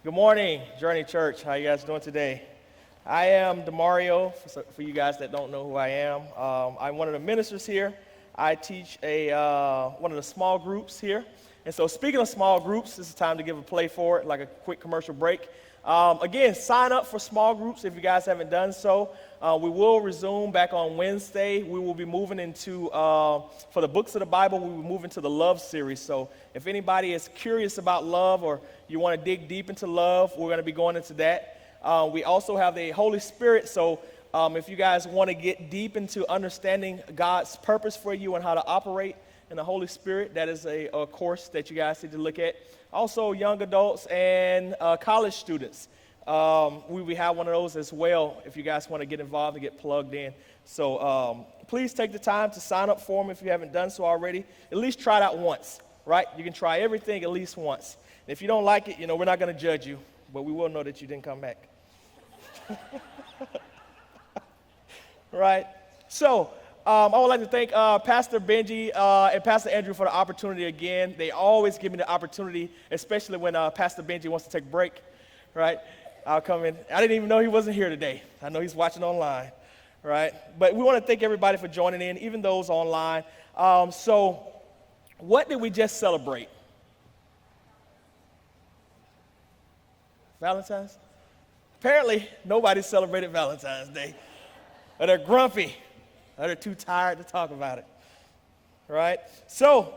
Good morning, Journey Church. How you guys doing today? I am Demareo, for you guys that don't know who I am. I'm one of the ministers here. I teach one of the small groups here. And so speaking of small groups, this is time to give a play for it, like a quick commercial break. Again, sign up for small groups if you guys haven't done so. We will resume back on Wednesday. We will be moving into, for the books of the Bible, we will move into the love series. So if anybody is curious about love or you want to dig deep into love, we're going to be going into that. We also have the Holy Spirit. So if you guys want to get deep into understanding God's purpose for you and how to operate in the Holy Spirit, that is a course that you guys need to look at. Also, young adults and college students. We have one of those as well if you guys want to get involved and get plugged in. So please take the time to sign up for them if you haven't done so already. At least try it out once, right? You can try everything at least once. And if you don't like it, we're not going to judge you, but we will know that you didn't come back. Right? So I would like to thank Pastor Benji and Pastor Andrew for the opportunity again. They always give me the opportunity, especially when Pastor Benji wants to take a break, right? I'll come in. I didn't even know he wasn't here today. I know he's watching online, right? But we want to thank everybody for joining in, even those online. So what did we just celebrate? Valentine's? Apparently, nobody celebrated Valentine's Day. Or they're grumpy. Or they're too tired to talk about it. Right? So,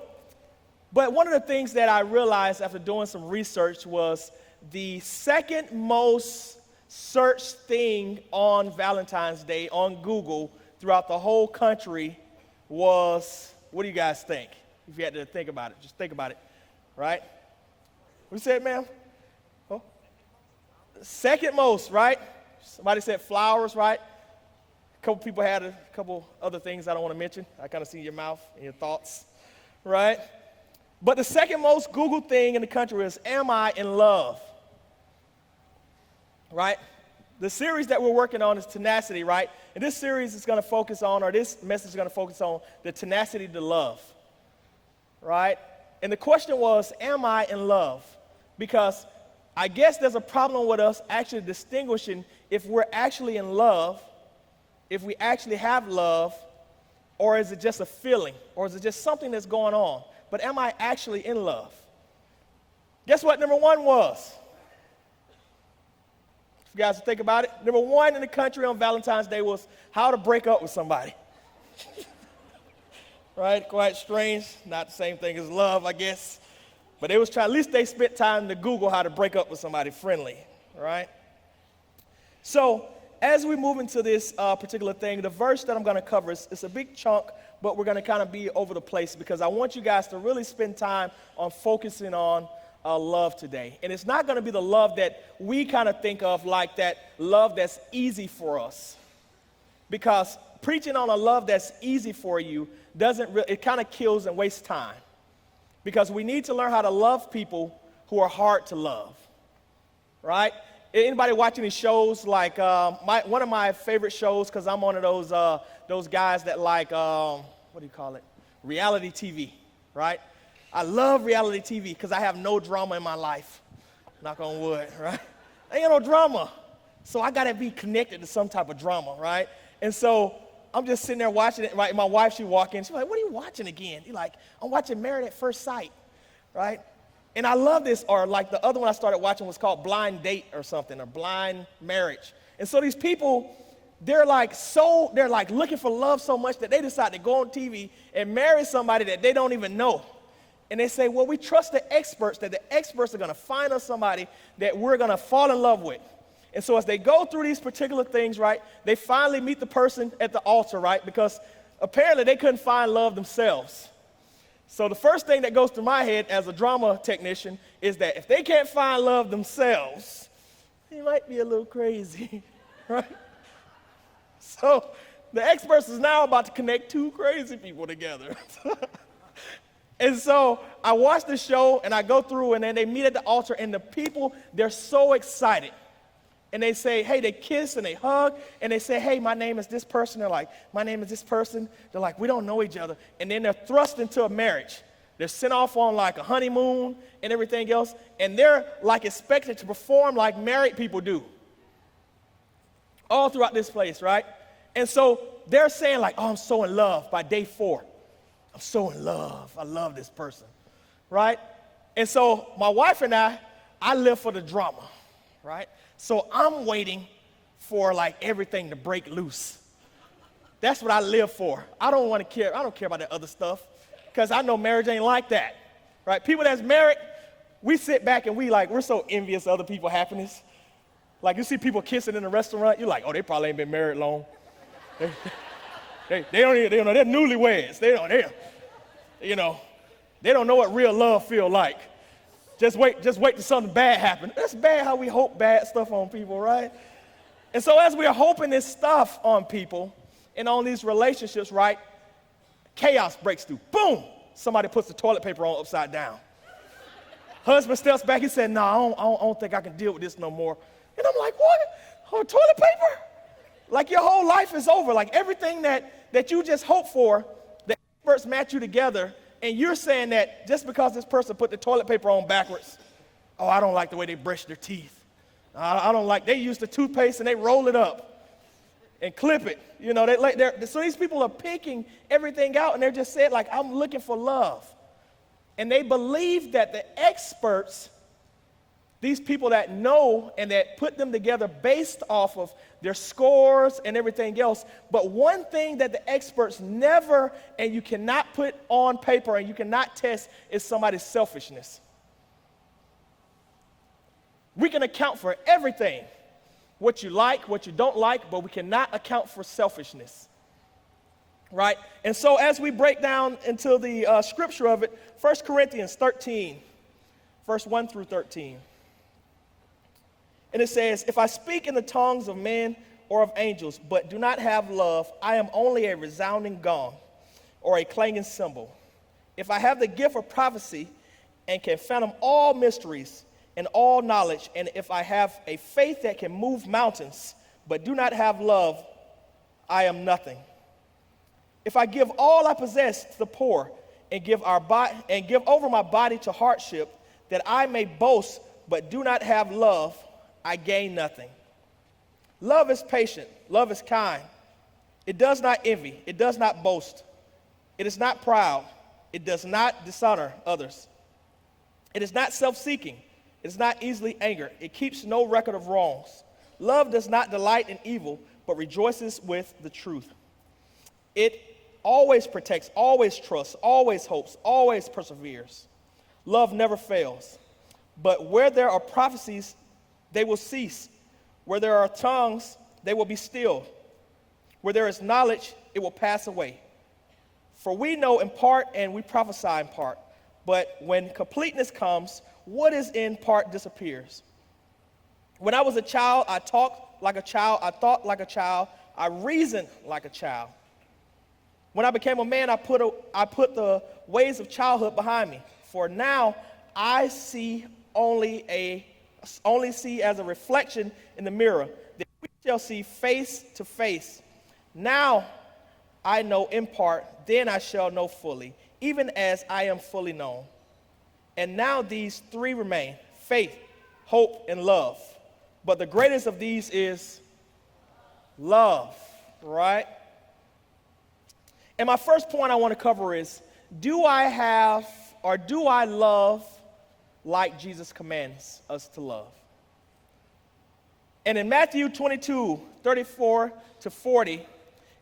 but one of the things that I realized after doing some research was the second most searched thing on Valentine's Day on Google throughout the whole country was, what do you guys think? If you had to think about it, just think about it. Right? What you said, ma'am? Oh. Second most, right? Somebody said flowers, right? A couple people had a couple other things I don't want to mention. I kind of see your mouth and your thoughts, right? But the second most Googled thing in the country is, am I in love? Right? The series that we're working on is Tenacity, right? And this series is going to focus on, or this message is going to focus on the tenacity to love, right? And the question was, am I in love? Because I guess there's a problem with us actually distinguishing if we're actually in love, if we actually have love, or is it just a feeling, or is it just something that's going on? But am I actually in love? Guess what number one was? If you guys think about it, number one in the country on Valentine's Day was how to break up with somebody. Right? Quite strange. Not the same thing as love, I guess. But they was trying, at least they spent time to Google how to break up with somebody friendly, right? So as we move into this particular thing, the verse that I'm going to cover is a big chunk, but we're going to kind of be over the place because I want you guys to really spend time on focusing on love today. And it's not going to be the love that we kind of think of like that love that's easy for us. Because preaching on a love that's easy for you it kind of kills and wastes time. Because we need to learn how to love people who are hard to love, right? Anybody watching these shows like one of my favorite shows, because I'm one of those guys that like what do you call it? Reality TV, right? I love reality TV because I have no drama in my life. Knock on wood, right? I ain't got no drama, so I gotta be connected to some type of drama, right? And so I'm just sitting there watching it, right? My wife, she walk in, she's like, what are you watching again? You're like, I'm watching Married at First Sight, right? And I love this, or like the other one I started watching was called Blind Date or something, or Blind Marriage. And so these people, they're like looking for love so much that they decide to go on TV and marry somebody that they don't even know. And they say, well, we trust the experts, that the experts are gonna find us somebody that we're gonna fall in love with. And so as they go through these particular things, right, they finally meet the person at the altar, right, because apparently they couldn't find love themselves. So the first thing that goes through my head as a drama technician is that if they can't find love themselves, they might be a little crazy, right? So the experts is now about to connect two crazy people together. And so I watch the show and I go through and then they meet at the altar and the people, they're so excited. And they say, hey, they kiss and they hug, and they say, hey, my name is this person. They're like, my name is this person. They're like, we don't know each other. And then they're thrust into a marriage. They're sent off on like a honeymoon and everything else, and they're like expected to perform like married people do. All throughout this place, right? And so they're saying like, oh, I'm so in love by day 4. I'm so in love. I love this person, right? And so my wife and I live for the drama, right? So I'm waiting for like everything to break loose. That's what I live for. I don't care about that other stuff because I know marriage ain't like that, right? People that's married, we sit back and we're so envious of other people's happiness. Like you see people kissing in a restaurant, you're like, oh, they probably ain't been married long. They don't know, they're newlyweds. They don't know what real love feel like. Just wait till something bad happens. That's bad how we hope bad stuff on people, right? And so as we are hoping this stuff on people and on these relationships, right, chaos breaks through. Boom! Somebody puts the toilet paper on upside down. Husband steps back, he said, no, I don't think I can deal with this no more. And I'm like, what? Oh, toilet paper? Like your whole life is over. Like everything that you just hope for, the experts match you together, and you're saying that just because this person put the toilet paper on backwards, oh, I don't like the way they brush their teeth. I don't like, they use the toothpaste and they roll it up and clip it. So these people are picking everything out and they're just saying like, I'm looking for love. And they believe that the experts, these people that know and that put them together based off of their scores and everything else. But one thing that the experts never, and you cannot put on paper and you cannot test, is somebody's selfishness. We can account for everything, what you like, what you don't like, but we cannot account for selfishness, right? And so as we break down into the scripture of it, 1 Corinthians 13, verse 1 through 13. And it says, if I speak in the tongues of men or of angels, but do not have love, I am only a resounding gong or a clanging cymbal. If I have the gift of prophecy and can fathom all mysteries and all knowledge, and if I have a faith that can move mountains, but do not have love, I am nothing. If I give all I possess to the poor and give over my body to hardship, that I may boast, but do not have love, I gain nothing. Love is patient. Love is kind. It does not envy. It does not boast. It is not proud. It does not dishonor others. It is not self-seeking. It is not easily angered. It keeps no record of wrongs. Love does not delight in evil, but rejoices with the truth. It always protects, always trusts, always hopes, always perseveres. Love never fails. But where there are prophecies, they will cease. Where there are tongues, they will be stilled. Where there is knowledge, it will pass away. For we know in part and we prophesy in part. But when completeness comes, what is in part disappears. When I was a child, I talked like a child, I thought like a child, I reasoned like a child. When I became a man, I put the ways of childhood behind me. For now I only see as a reflection in the mirror. That we shall see face to face. Now I know in part, then I shall know fully, even as I am fully known. And now these three remain: faith, hope, and love. But the greatest of these is love, right? And my first point I want to cover is, do I love like Jesus commands us to love? And in Matthew 22, 34 to 40,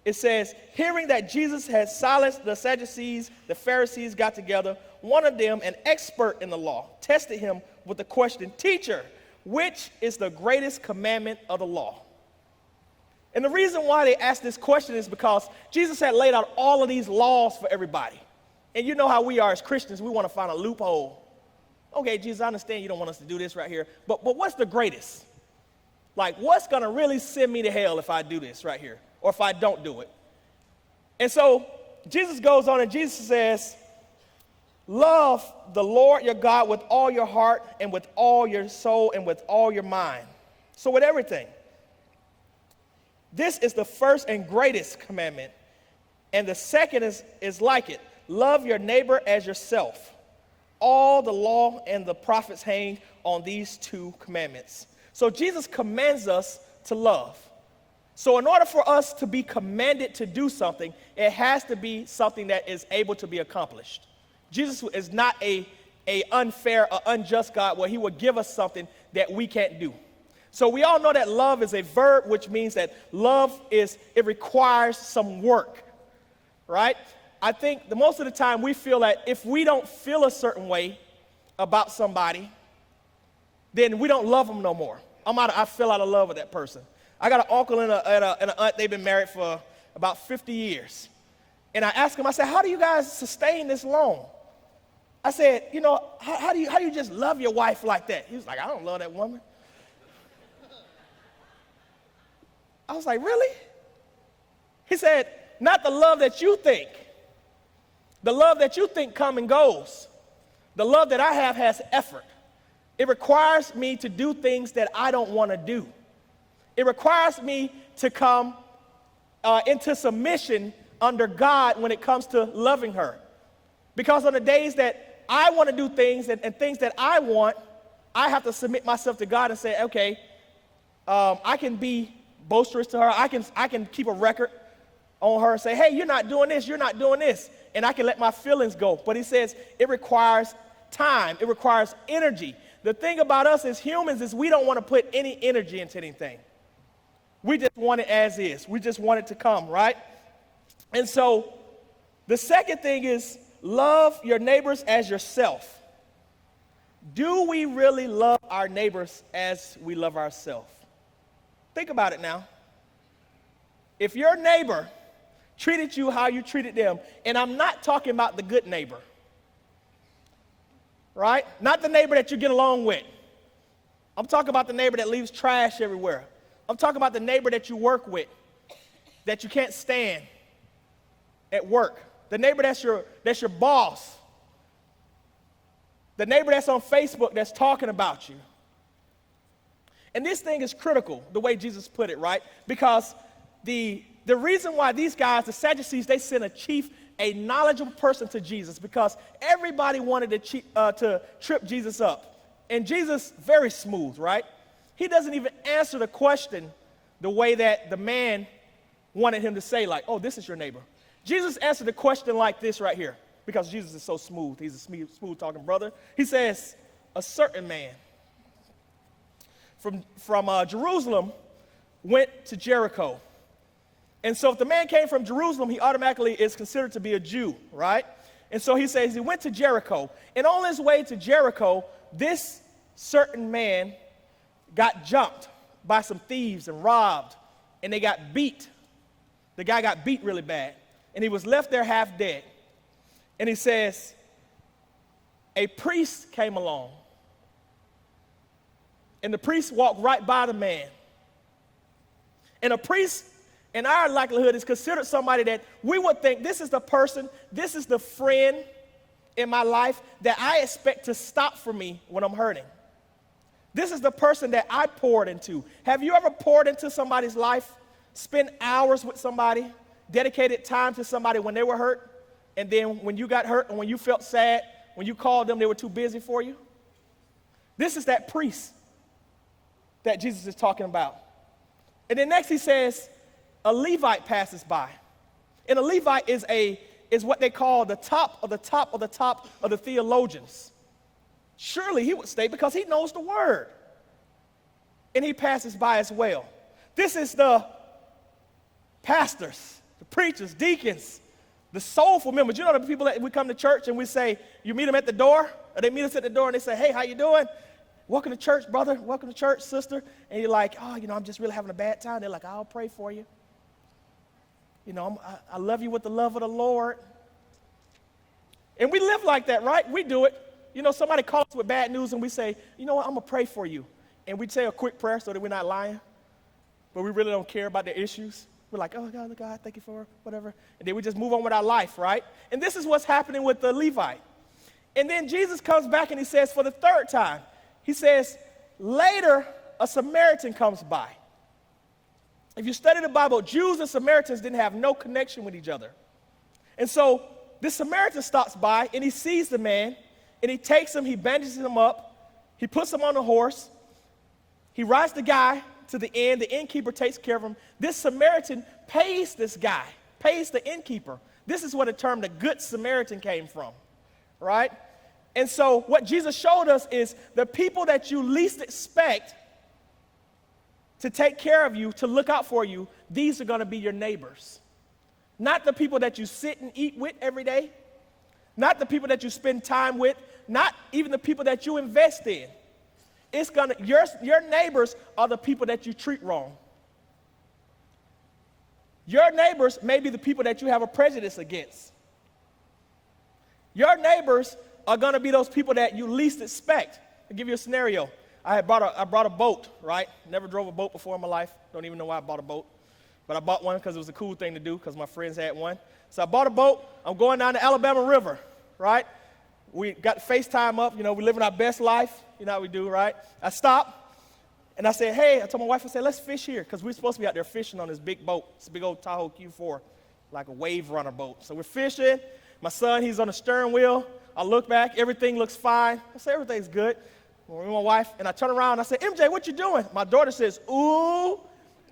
it says, hearing that Jesus had silenced the Sadducees, the Pharisees got together. One of them, an expert in the law, tested him with the question, teacher, which is the greatest commandment of the law? And the reason why they asked this question is because Jesus had laid out all of these laws for everybody. And you know how we are as Christians, we want to find a loophole. Okay, Jesus, I understand you don't want us to do this right here, but what's the greatest? Like, what's going to really send me to hell if I do this right here, or if I don't do it? And so Jesus goes on and Jesus says, love the Lord your God with all your heart and with all your soul and with all your mind. So with everything. This is the first and greatest commandment. And the second is like it. love your neighbor as yourself. All the law and the prophets hang on these two commandments. So Jesus commands us to love. So in order for us to be commanded to do something, it has to be something that is able to be accomplished. Jesus is not a unfair or unjust God where he would give us something that we can't do. So we all know that love is a verb, which means that it requires some work, right? I think the most of the time we feel that if we don't feel a certain way about somebody, then we don't love them no more. I fell out of love with that person. I got an uncle and an aunt, they've been married for about 50 years. And I asked him, I said, how do you guys sustain this long? I said, how do you just love your wife like that? He was like, I don't love that woman. I was like, really? He said, not the love that you think. The love that you think comes and goes. The love that I have has effort. It requires me to do things that I don't want to do. It requires me to come into submission under God when it comes to loving her. Because on the days that I want to do things and things that I want, I have to submit myself to God and say, okay, I can be boisterous to her. I can keep a record on her and say, hey, you're not doing this, you're not doing this. And I can let my feelings go. But he says it requires time. It requires energy. The thing about us as humans is we don't want to put any energy into anything. We just want it as is. We just want it to come, right? And so the second thing is love your neighbors as yourself. Do we really love our neighbors as we love ourselves? Think about it now. If your neighbor treated you how you treated them, and I'm not talking about the good neighbor, right? Not the neighbor that you get along with. I'm talking about the neighbor that leaves trash everywhere. I'm talking about the neighbor that you work with, that you can't stand at work. The neighbor that's your boss. The neighbor that's on Facebook that's talking about you. And this thing is critical, the way Jesus put it, right? Because the reason why these guys, the Sadducees, they sent a knowledgeable person to Jesus because everybody wanted to trip Jesus up. And Jesus, very smooth, right? He doesn't even answer the question the way that the man wanted him to say, like, oh, this is your neighbor. Jesus answered the question like this right here because Jesus is so smooth. He's a smooth talking brother. He says, a certain man from Jerusalem went to Jericho. And so if the man came from Jerusalem, he automatically is considered to be a Jew, right? And so he says he went to Jericho. And on his way to Jericho, this certain man got jumped by some thieves and robbed, and they got beat. The guy got beat really bad, and he was left there half dead. And he says, a priest came along, and the priest walked right by the man. And a priest, in our likelihood, is considered somebody that we would think this is the person, this is the friend in my life that I expect to stop for me when I'm hurting. This is the person that I poured into. Have you ever poured into somebody's life, spent hours with somebody, dedicated time to somebody when they were hurt, and then when you got hurt and when you felt sad, when you called them, they were too busy for you? This is that priest that Jesus is talking about. And then next he says, a Levite passes by. And a Levite is what they call the top of the top of the top of the theologians. Surely he would stay because he knows the word. And he passes by as well. This is the pastors, the preachers, deacons, the soulful members. You know the people that we come to church and we say, you meet them at the door, or they meet us at the door and they say, hey, how you doing? Welcome to church, brother. Welcome to church, sister. And you're like, oh, I'm just really having a bad time. They're like, I'll pray for you. I love you with the love of the Lord. And we live like that, right? We do it. Somebody calls us with bad news and we say, you know what, I'm going to pray for you. And we say a quick prayer so that we're not lying. But we really don't care about the issues. We're like, oh, God, thank you for whatever. And then we just move on with our life, right? And this is what's happening with the Levite. And then Jesus comes back and he says for the third time, he says, later a Samaritan comes by. If you study the Bible, Jews and Samaritans didn't have no connection with each other. And so this Samaritan stops by, and he sees the man, and he takes him, he bandages him up, he puts him on a horse, he rides the guy to the inn, the innkeeper takes care of him. This Samaritan pays this guy, pays the innkeeper. This is where the term the Good Samaritan came from, right? And so what Jesus showed us is the people that you least expect to take care of you, to look out for you, these are going to be your neighbors. Not the people that you sit and eat with every day, not the people that you spend time with, not even the people that you invest in. It's gonna, your neighbors are the people that you treat wrong. Your neighbors may be the people that you have a prejudice against. Your neighbors are going to be those people that you least expect. I'll give you a scenario. I brought a boat, right? Never drove a boat before in my life. Don't even know why I bought a boat. But I bought one because it was a cool thing to do because my friends had one. So I bought a boat. I'm going down the Alabama River, right? We got FaceTime up. You know, we living our best life. You know how we do, right? I stopped. And I said, hey, I told my wife, I said, let's fish here, because we're supposed to be out there fishing on this big boat. It's a big old Tahoe Q4, like a wave runner boat. So we're fishing. My son, he's on the steering wheel. I look back. Everything looks fine. I say, everything's good. I'm with my wife, and I turn around, and I say, MJ, what you doing? My daughter says, ooh,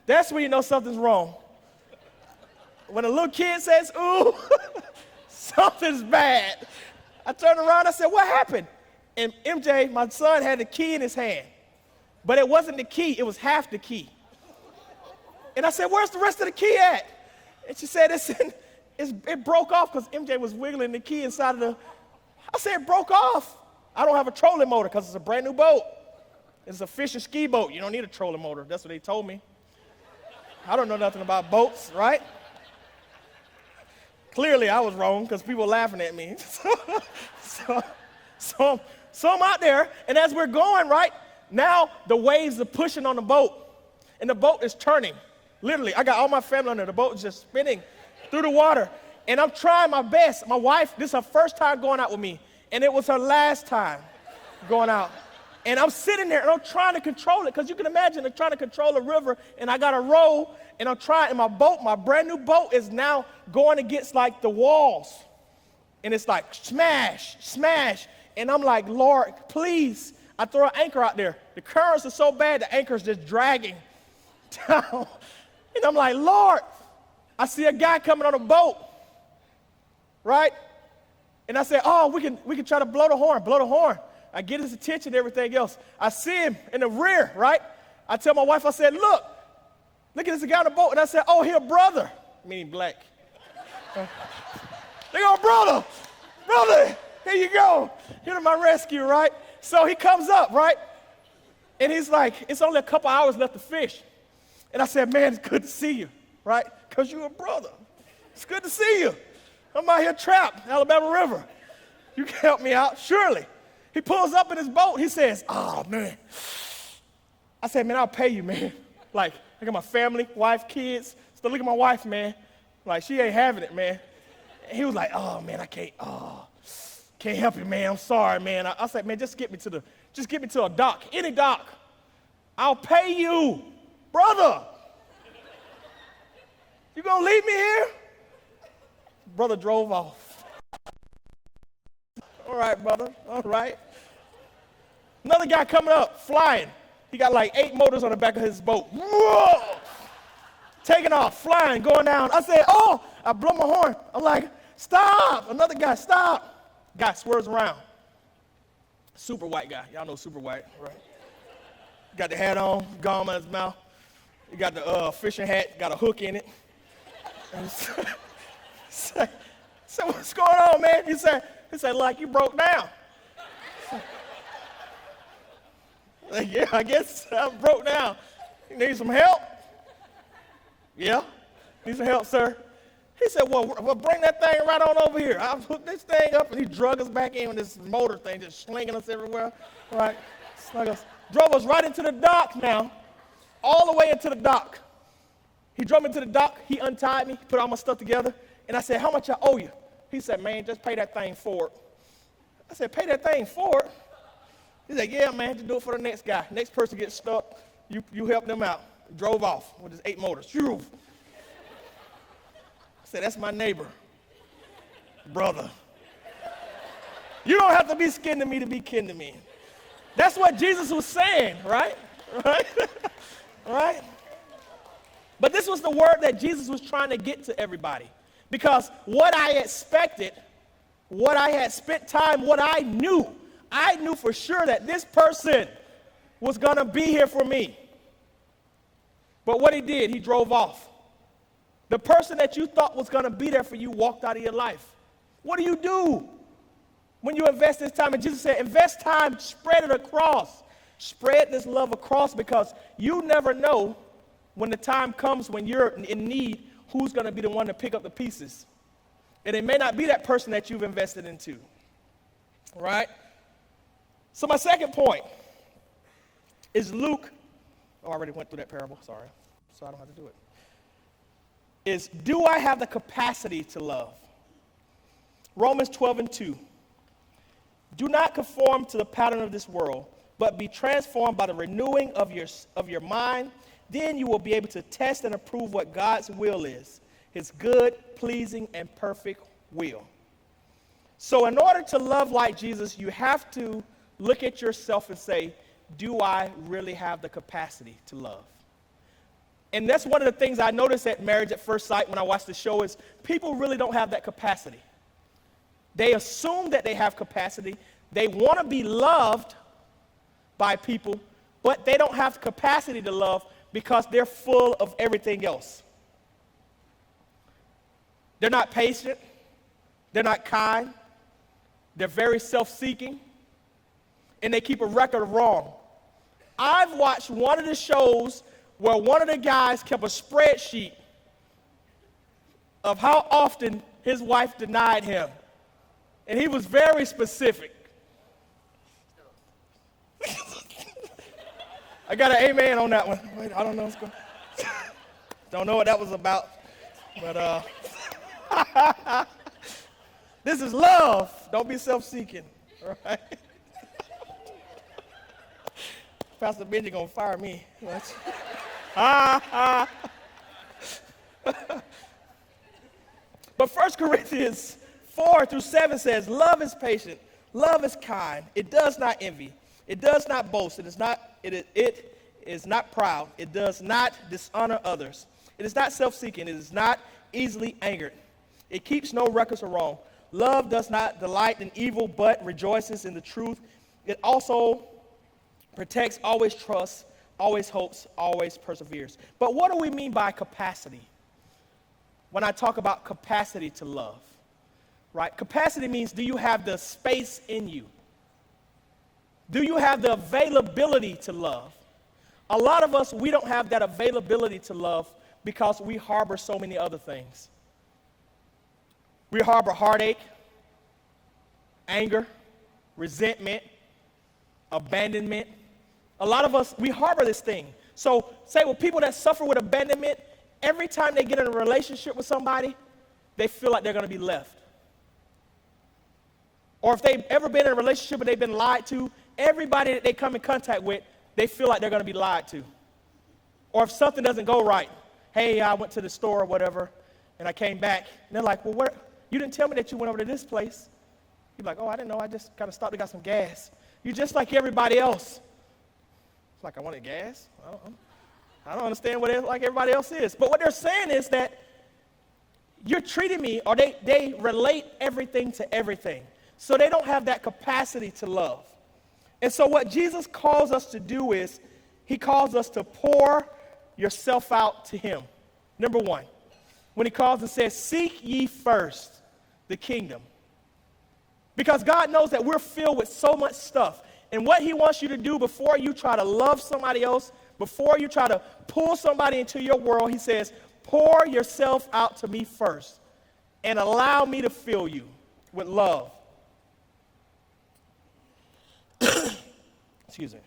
that's when you know something's wrong. When a little kid says, ooh, something's bad. I turn around, I said, what happened? And MJ, my son, had the key in his hand. But it wasn't the key, it was half the key. And I said, where's the rest of the key at? And she said, it broke off because MJ was wiggling the key inside of the, I said, it broke off. I don't have a trolling motor because it's a brand new boat. It's a fish and ski boat. You don't need a trolling motor. That's what they told me. I don't know nothing about boats, right? Clearly, I was wrong because people were laughing at me. So I'm out there, and as we're going, right, now the waves are pushing on the boat, and the boat is turning. Literally, I got all my family on there. The boat is just spinning through the water, and I'm trying my best. My wife, this is her first time going out with me, and it was her last time going out. And I'm sitting there, and I'm trying to control it, because you can imagine I'm trying to control the river, and I got to row, and I'm trying, and my boat, my brand new boat is now going against, like, the walls. And it's like, smash, smash. And I'm like, Lord, please. I throw an anchor out there. The currents are so bad, the anchor's just dragging down. And I'm like, Lord, I see a guy coming on a boat, right? And I said, oh, we can try to blow the horn. I get his attention and everything else. I see him in the rear, right? I tell my wife, I said, look at this guy on the boat. And I said, oh, he a brother, meaning black. They go, brother, here you go. Here to my rescue, right? So he comes up, right? And he's like, it's only a couple hours left to fish. And I said, man, it's good to see you, right? Because you're a brother. It's good to see you. I'm out here trapped, Alabama River. You can help me out, surely. He pulls up in his boat. He says, oh, man. I said, man, I'll pay you, man. Like, look at my family, wife, kids. So look at my wife, man. Like, she ain't having it, man. And he was like, oh, man, I can't help you, man. I'm sorry, man. I said, man, just get me to a dock, any dock. I'll pay you, brother. You gonna leave me here? Brother drove off. All right, brother, all right. Another guy coming up, flying. He got like 8 motors on the back of his boat. Whoa! Taking off, flying, going down. I said, oh, I blow my horn. I'm like, stop. Another guy, stop. Guy swerves around. Super white guy. Y'all know super white, right? Got the hat on, gum in his mouth. He got the fishing hat, got a hook in it. So what's going on, man? He said, like you broke down. Like, yeah, I guess I broke down. You need some help? Yeah, need some help, sir. He said, well, bring that thing right on over here. I'll hook this thing up, and he drug us back in with this motor thing, just slinging us everywhere, right? Drove us right into the dock now, all the way into the dock. He drove me to the dock. He untied me, put all my stuff together, and I said, how much I owe you? He said, man, just pay that thing forward. I said, pay that thing forward? He said, yeah, man, just do it for the next guy. Next person gets stuck, you help them out. Drove off with his 8 motors. I said, that's my neighbor. brother. You don't have to be kin to me to be kin to me. That's what Jesus was saying, right? Right? Right? But this was the word that Jesus was trying to get to everybody. Because what I expected, what I had spent time, what I knew for sure that this person was going to be here for me. But what he did, he drove off. The person that you thought was going to be there for you walked out of your life. What do you do when you invest this time? And Jesus said, invest time, spread it across. Spread this love across, because you never know when the time comes when you're in need, who's going to be the one to pick up the pieces. And it may not be that person that you've invested into. Right? So my second point is Luke. Oh, I already went through that parable. Sorry. So I don't have to do it. Is, do I have the capacity to love? Romans 12:2. Do not conform to the pattern of this world, but be transformed by the renewing of your mind. Then you will be able to test and approve what God's will is, his good, pleasing, and perfect will. So in order to love like Jesus, you have to look at yourself and say, do I really have the capacity to love? And that's one of the things I noticed at Marriage at First Sight when I watched the show is people really don't have that capacity. They assume that they have capacity. They want to be loved by people, but they don't have capacity to love because they're full of everything else. They're not patient. They're not kind. They're very self-seeking. And they keep a record of wrong. I've watched one of the shows where one of the guys kept a spreadsheet of how often his wife denied him. And he was very specific. I got an amen on that one. Wait, I don't know what's going on. Don't know what that was about. But this is love. Don't be self-seeking. All right? Pastor Benji gonna fire me. But 1 Corinthians 4-7 says, love is patient, love is kind, it does not envy, it does not boast, it is not proud, it does not dishonor others, it is not self-seeking, it is not easily angered, it keeps no records of wrong. Love does not delight in evil, but rejoices in the truth. It also protects, always trusts, always hopes, always perseveres. But what do we mean by capacity? When I talk about capacity to love, right? Capacity means, do you have the space in you? Do you have the availability to love? A lot of us, we don't have that availability to love because we harbor so many other things. We harbor heartache, anger, resentment, abandonment. A lot of us, we harbor this thing. So say with people that suffer with abandonment, every time they get in a relationship with somebody, they feel like they're going to be left. Or if they've ever been in a relationship and they've been lied to, everybody that they come in contact with, they feel like they're going to be lied to. Or if something doesn't go right, hey, I went to the store or whatever, and I came back, and they're like, well, where? You didn't tell me that you went over to this place. You're like, oh, I didn't know. I just got to stop. They got some gas. You're just like everybody else. It's like, I wanted gas? I don't understand what like everybody else is. But what they're saying is that you're treating me, or they relate everything to everything. So they don't have that capacity to love. And so what Jesus calls us to do is, he calls us to pour yourself out to him. Number one, when he calls and says, seek ye first the kingdom. Because God knows that we're filled with so much stuff. And what he wants you to do before you try to love somebody else, before you try to pull somebody into your world, he says, pour yourself out to me first and allow me to fill you with love. Excuse me.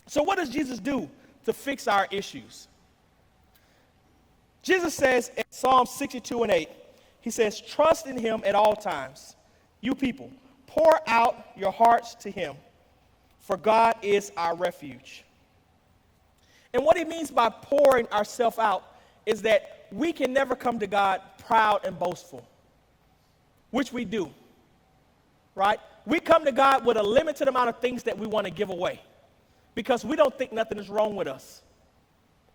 So what does Jesus do to fix our issues? Jesus says in Psalm 62:8, he says, trust in him at all times. You people, pour out your hearts to him, for God is our refuge. And what he means by pouring ourselves out is that we can never come to God proud and boastful. which we do, right? We come to God with a limited amount of things that we want to give away because we don't think nothing is wrong with us.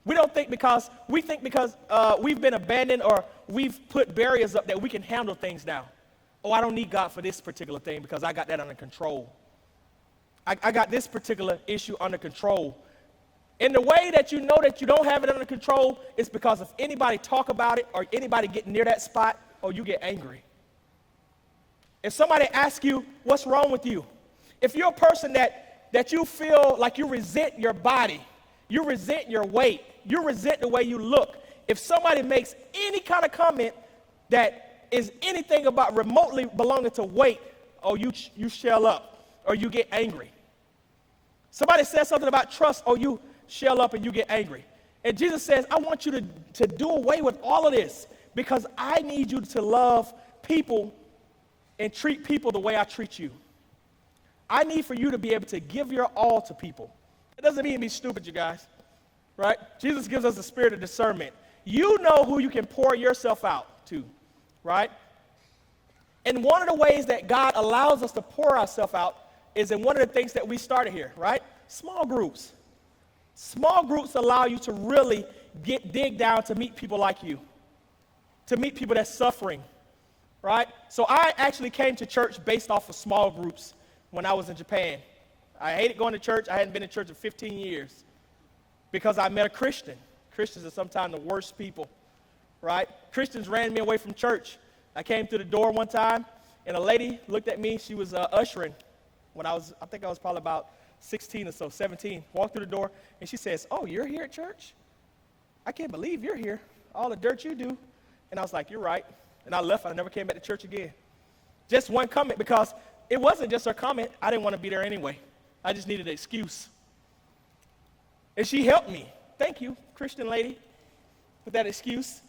We think because we've been abandoned or we've put barriers up that we can handle things now. Oh, I don't need God for this particular thing because I got that under control. I got this particular issue under control. And the way that you know that you don't have it under control is because if anybody talk about it or anybody get near that spot, or you get angry. If somebody asks you, what's wrong with you? If you're a person that you feel like you resent your body, you resent your weight, you resent the way you look, if somebody makes any kind of comment that is anything about remotely belonging to weight, oh, you shell up or you get angry. Somebody says something about trust, or you shell up and you get angry. And Jesus says, I want you to do away with all of this because I need you to love people and treat people the way I treat you. I need for you to be able to give your all to people. It doesn't mean be stupid, you guys, right? Jesus gives us a spirit of discernment. You know who you can pour yourself out to, right? And one of the ways that God allows us to pour ourselves out is in one of the things that we started here, right? Small groups. Small groups allow you to really dig down to meet people like you, to meet people that's suffering, right? So I actually came to church based off of small groups when I was in Japan. I hated going to church. I hadn't been in church in 15 years because I met a Christian. Christians are sometimes the worst people, right? Christians ran me away from church. I came through the door one time, and a lady looked at me. She was ushering when I think I was probably about 16 or so, 17. Walked through the door, and she says, oh, you're here at church? I can't believe you're here. All the dirt you do. And I was like, you're right. And I left. I never came back to church again. Just one comment, because it wasn't just her comment. I didn't want to be there anyway. I just needed an excuse. And she helped me. Thank you, Christian lady, with that excuse.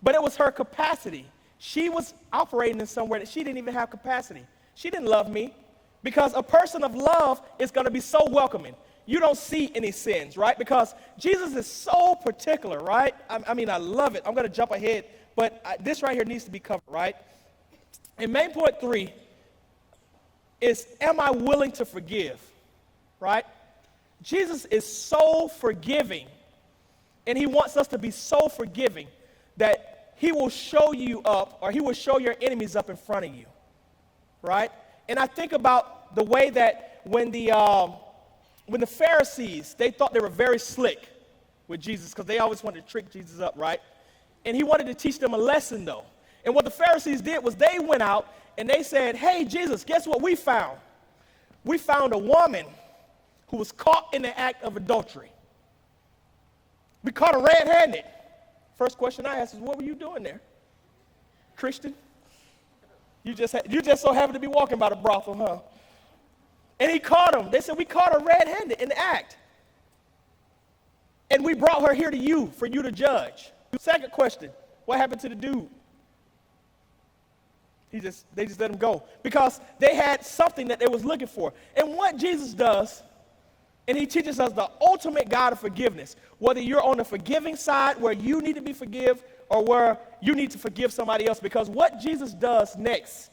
But it was her capacity. She was operating in somewhere that she didn't even have capacity. She didn't love me. Because a person of love is going to be so welcoming. You don't see any sins, right? Because Jesus is so particular, right? I mean, I love it. I'm going to jump ahead, but this right here needs to be covered, right? And main point 3 is, am I willing to forgive, right? Jesus is so forgiving, and he wants us to be so forgiving that he will show you up, or he will show your enemies up in front of you, right? And I think about the way that when the Pharisees, they thought they were very slick with Jesus because they always wanted to trick Jesus up, right? And he wanted to teach them a lesson, though. And what the Pharisees did was they went out and they said, hey, Jesus, guess what we found? We found a woman who was caught in the act of adultery. We caught her red-handed. First question I asked is, what were you doing there, Christian? You just so happened to be walking by the brothel, huh? And he caught him. They said, we caught her red-handed in the act. And we brought her here to you for you to judge. Second question, what happened to the dude? They just let him go because they had something that they was looking for. And what Jesus does, and he teaches us the ultimate God of forgiveness, whether you're on the forgiving side where you need to be forgiven or where you need to forgive somebody else, because what Jesus does next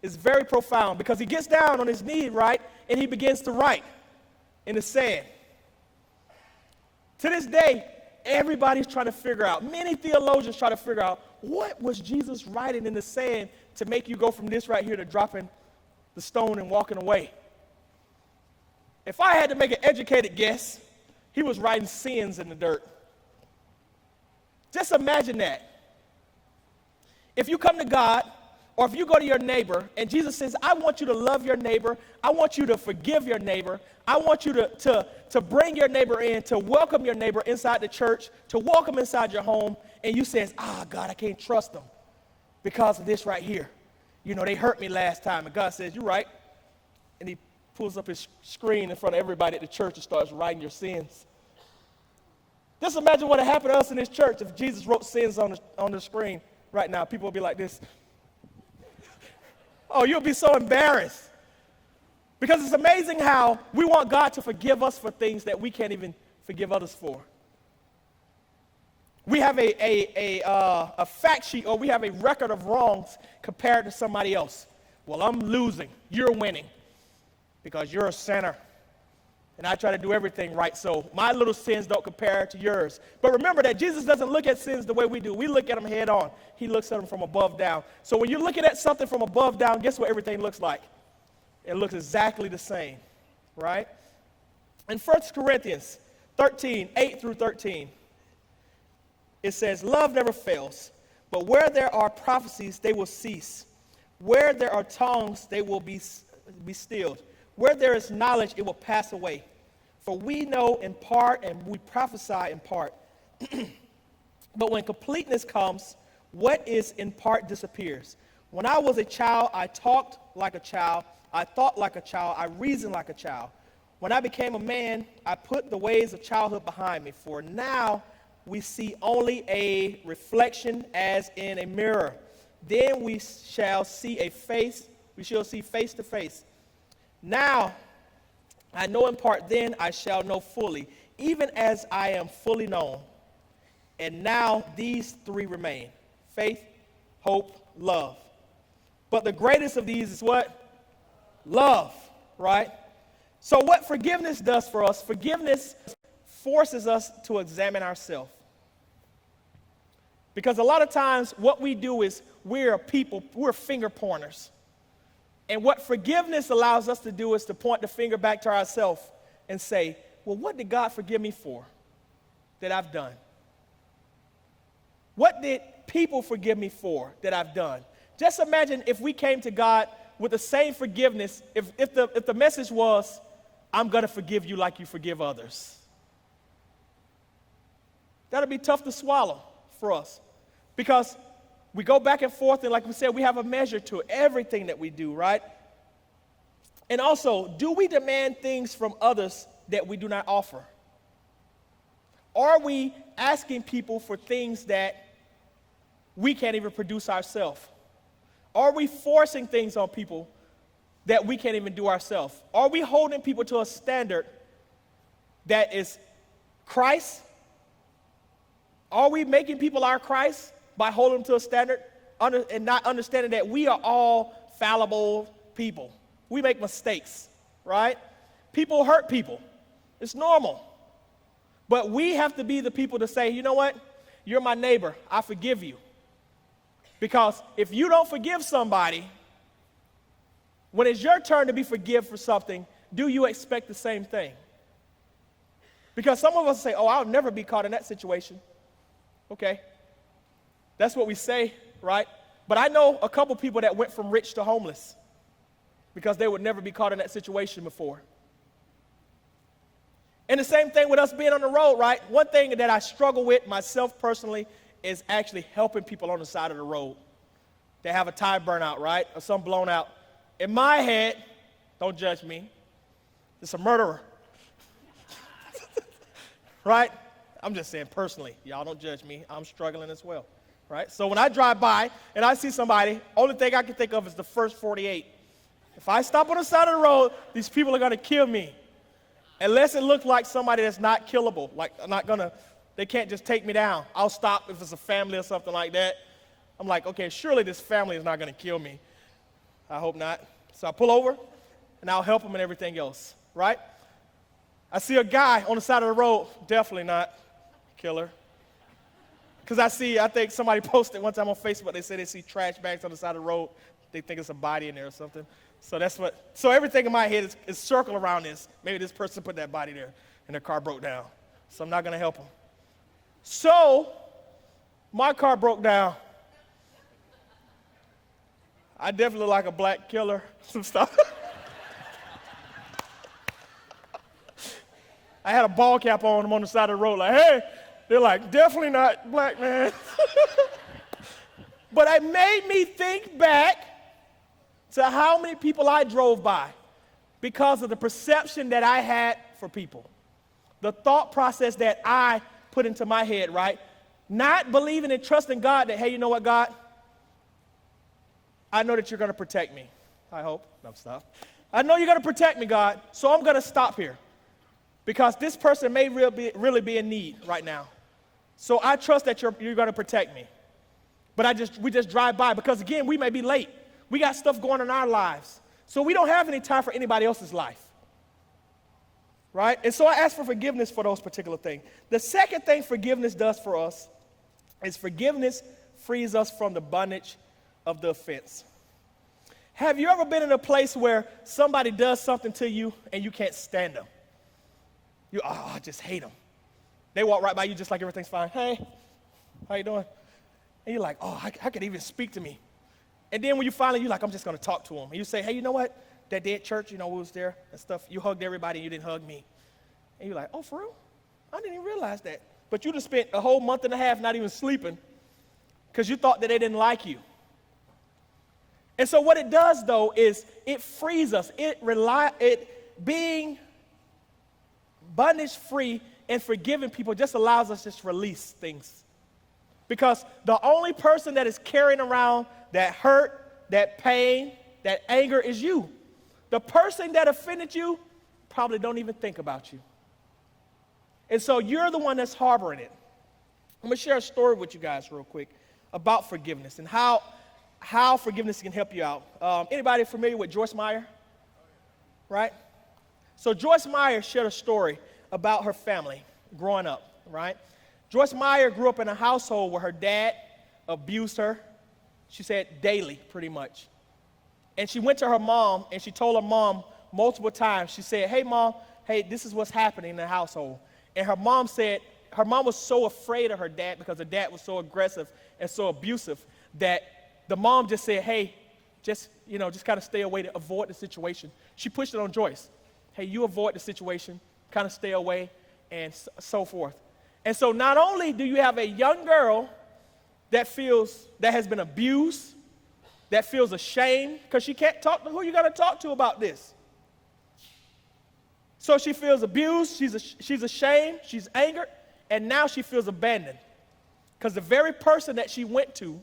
is very profound, because he gets down on his knee, right, and he begins to write in the sand. To this day, everybody's trying to figure out, many theologians try to figure out, what was Jesus writing in the sand to make you go from this right here to dropping the stone and walking away? If I had to make an educated guess, he was writing sins in the dirt. Just imagine that. If you come to God, or if you go to your neighbor, and Jesus says, I want you to love your neighbor, I want you to forgive your neighbor, I want you to bring your neighbor in, to welcome your neighbor inside the church, to welcome inside your home, and you says, God, I can't trust them because of this right here. You know, they hurt me last time, and God says, you're right. And he pulls up his screen in front of everybody at the church and starts writing your sins. Just imagine what would happen to us in this church if Jesus wrote sins on the screen right now. People would be like this. Oh, you'll be so embarrassed. Because it's amazing how we want God to forgive us for things that we can't even forgive others for. We have a fact sheet, or we have a record of wrongs compared to somebody else. Well, I'm losing. You're winning because you're a sinner. And I try to do everything right, so my little sins don't compare to yours. But remember that Jesus doesn't look at sins the way we do. We look at them head on. He looks at them from above down. So when you're looking at something from above down, guess what everything looks like? It looks exactly the same, right? In 1 Corinthians 13, 8 through 13, it says, love never fails, but where there are prophecies, they will cease. Where there are tongues, they will be stilled. Where there is knowledge, it will pass away. For we know in part and we prophesy in part. But when completeness comes, what is in part disappears. When I was a child, I talked like a child. I thought like a child. I reasoned like a child. When I became a man, I put the ways of childhood behind me. For now we see only a reflection as in a mirror. Then we shall see face to face. Now, I know in part, then I shall know fully, even as I am fully known. And now these three remain: faith, hope, love. But the greatest of these is what? Love, right? So what forgiveness does for us, forgiveness forces us to examine ourselves. Because a lot of times what we do is we're finger pointers. And what forgiveness allows us to do is to point the finger back to ourselves and say, well, what did God forgive me for that I've done? What did people forgive me for that I've done? Just imagine if we came to God with the same forgiveness, if the message was, I'm going to forgive you like you forgive others. That'll be tough to swallow for us because we go back and forth, and like we said, we have a measure to everything that we do, right? And also, do we demand things from others that we do not offer? Are we asking people for things that we can't even produce ourselves? Are we forcing things on people that we can't even do ourselves? Are we holding people to a standard that is Christ? Are we making people our Christ by holding them to a standard and not understanding that we are all fallible people? We make mistakes, right? People hurt people. It's normal. But we have to be the people to say, you know what? You're my neighbor. I forgive you. Because if you don't forgive somebody, when it's your turn to be forgiven for something, do you expect the same thing? Because some of us say, oh, I'll never be caught in that situation. Okay. That's what we say, right? But I know a couple people that went from rich to homeless because they would never be caught in that situation before. And the same thing with us being on the road, right? One thing that I struggle with myself personally is actually helping people on the side of the road. They have a tire burnout, right? Or some blown out. In my head, don't judge me, it's a murderer. Right? I'm just saying personally, y'all don't judge me. I'm struggling as well, right? So when I drive by and I see somebody, only thing I can think of is the first 48. If I stop on the side of the road, these people are going to kill me. Unless it looks like somebody that's not killable, like they can't just take me down. I'll stop if it's a family or something like that. I'm like, okay, surely this family is not going to kill me. I hope not. So I pull over and I'll help them and everything else, right? I see a guy on the side of the road, definitely not killer. Because I think somebody posted one time on Facebook, they said they see trash bags on the side of the road. They think it's a body in there or something. So everything in my head is circled around this. Maybe this person put that body there and their car broke down. So I'm not going to help them. So my car broke down. I definitely look like a black killer, some stuff. I had a ball cap on them on the side of the road, like, hey, they're like, definitely not black, man. But it made me think back to how many people I drove by because of the perception that I had for people. The thought process that I put into my head, right? Not believing and trusting God that, hey, you know what, God? I know that you're going to protect me. I hope. No, stop. I know you're going to protect me, God, so I'm going to stop here because this person may really be in need right now. So I trust that you're going to protect me. But we just drive by because, again, we may be late. We got stuff going on in our lives. So we don't have any time for anybody else's life. Right? And so I ask for forgiveness for those particular things. The second thing forgiveness does for us is forgiveness frees us from the bondage of the offense. Have you ever been in a place where somebody does something to you and you can't stand them? I just hate them. They walk right by you just like everything's fine. Hey, how you doing? And you're like, I could even speak to me. And then when you finally, you're like, I'm just going to talk to them. And you say, hey, you know what? That day at church, we was there and stuff. You hugged everybody and you didn't hug me. And you're like, oh, for real? I didn't even realize that. But you just spent a whole month and a half not even sleeping because you thought that they didn't like you. And so what it does, though, is it frees us. It being bondage-free and forgiving people just allows us to just release things. Because the only person that is carrying around that hurt, that pain, that anger is you. The person that offended you probably don't even think about you. And so you're the one that's harboring it. I'm going to share a story with you guys real quick about forgiveness and how forgiveness can help you out. Anybody familiar with Joyce Meyer? Right? So Joyce Meyer shared a story about her family growing up, right? Joyce Meyer grew up in a household where her dad abused her, she said daily, pretty much. And she went to her mom, and she told her mom multiple times, she said, hey, Mom, this is what's happening in the household. And her mom said, her mom was so afraid of her dad because her dad was so aggressive and so abusive that the mom just said, hey, just kind of stay away to avoid the situation. She pushed it on Joyce. Hey, you avoid the situation, kind of stay away, and so forth. And so not only do you have a young girl that has been abused, that feels ashamed, because she can't talk to who you got to talk to about this. So she feels abused, she's ashamed, she's angered, and now she feels abandoned. Because the very person that she went to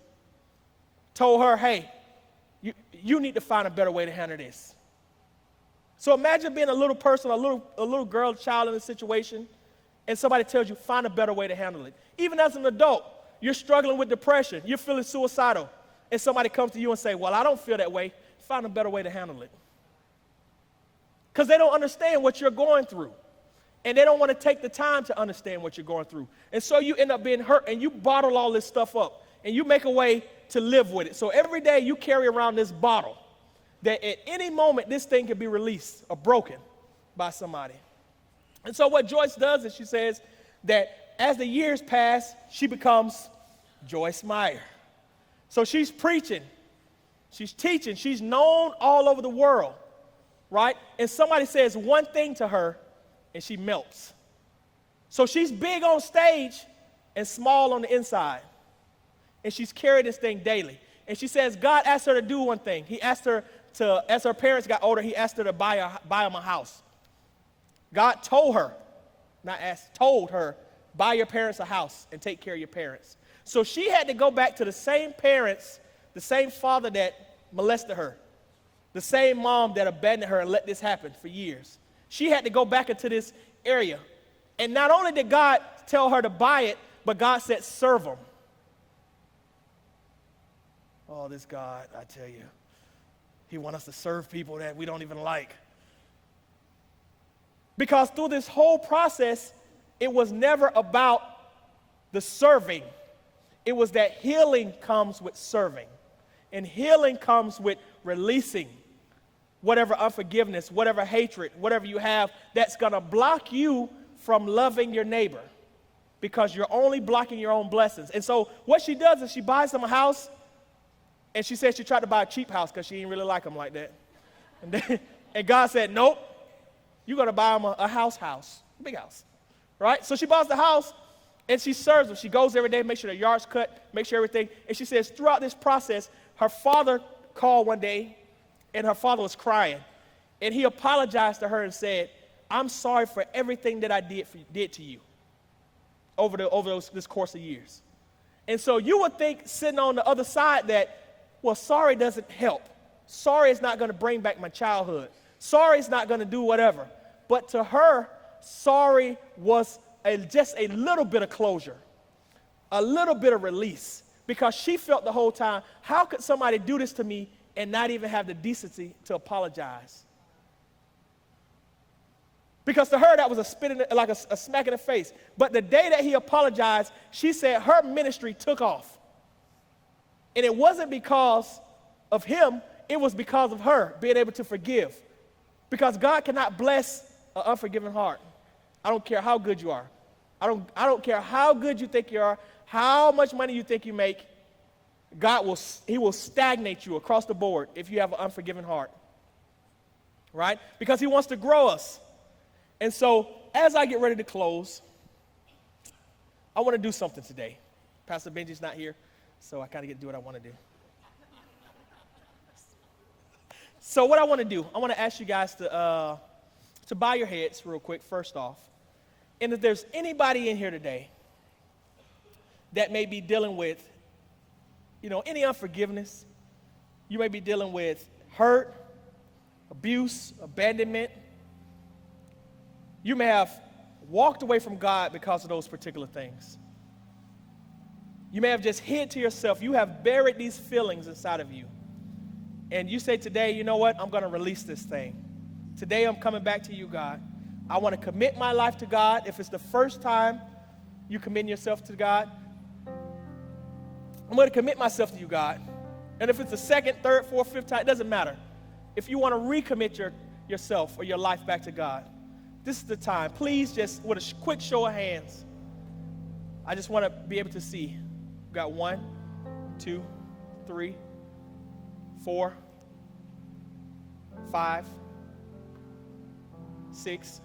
told her, hey, you need to find a better way to handle this. So imagine being a little person, a little girl, child in a situation, and somebody tells you, find a better way to handle it. Even as an adult, you're struggling with depression, you're feeling suicidal, and somebody comes to you and say, well, I don't feel that way, find a better way to handle it. Because they don't understand what you're going through, and they don't want to take the time to understand what you're going through. And so you end up being hurt, and you bottle all this stuff up, and you make a way to live with it. So every day you carry around this bottle that at any moment this thing can be released or broken by somebody. And so what Joyce does is she says that as the years pass, she becomes Joyce Meyer. So she's preaching, she's teaching, she's known all over the world, right? And somebody says one thing to her and she melts. So she's big on stage and small on the inside. And she's carried this thing daily. And she says God asked her to do one thing. He asked her to, as her parents got older, he asked her to buy them a house. God told her, told her, buy your parents a house and take care of your parents. So she had to go back to the same parents, the same father that molested her, the same mom that abandoned her and let this happen for years. She had to go back into this area. And not only did God tell her to buy it, but God said, serve them. Oh, this God, I tell you, he wants us to serve people that we don't even like. Because through this whole process, it was never about the serving. It was that healing comes with serving. And healing comes with releasing whatever unforgiveness, whatever hatred, whatever you have that's going to block you from loving your neighbor because you're only blocking your own blessings. And so what she does is she buys them a house, and she said she tried to buy a cheap house because she didn't really like them like that. And God said, nope, you're going to buy them a house, a big house, right? So she buys the house, and she serves them. She goes every day, make sure the yard's cut, make sure everything. And she says throughout this process, her father called one day, and her father was crying. And he apologized to her and said, I'm sorry for everything that I did to you over this course of years. And so you would think sitting on the other side that, well, sorry doesn't help. Sorry is not going to bring back my childhood. Sorry is not going to do whatever. But to her, sorry was just a little bit of closure. a little bit of release, because she felt the whole time, how could somebody do this to me and not even have the decency to apologize? Because to her, that was a spit in the, like a smack in the face. But the day that he apologized, she said her ministry took off. And it wasn't because of him, it was because of her being able to forgive. Because God cannot bless an unforgiving heart. I don't care how good you are. I don't care how good you think you are, how much money you think you make. He will stagnate you across the board if you have an unforgiving heart. Right? Because he wants to grow us. And so, as I get ready to close, I want to do something today. Pastor Benji's not here, so I kind of get to do what I want to do. So what I want to do, I want to ask you guys to bow your heads real quick, first off. And if there's anybody in here today that may be dealing with, any unforgiveness, you may be dealing with hurt, abuse, abandonment. You may have walked away from God because of those particular things. You may have just hid to yourself. You have buried these feelings inside of you. And you say today, you know what? I'm going to release this thing. Today I'm coming back to you, God. I want to commit my life to God. If it's the first time you commit yourself to God, I'm going to commit myself to you, God. And if it's the second, third, fourth, fifth time, it doesn't matter. If you want to recommit yourself or your life back to God, this is the time. Please, just with a quick show of hands, I just want to be able to see. We've got 1, 2, 3, 4, 5, 6,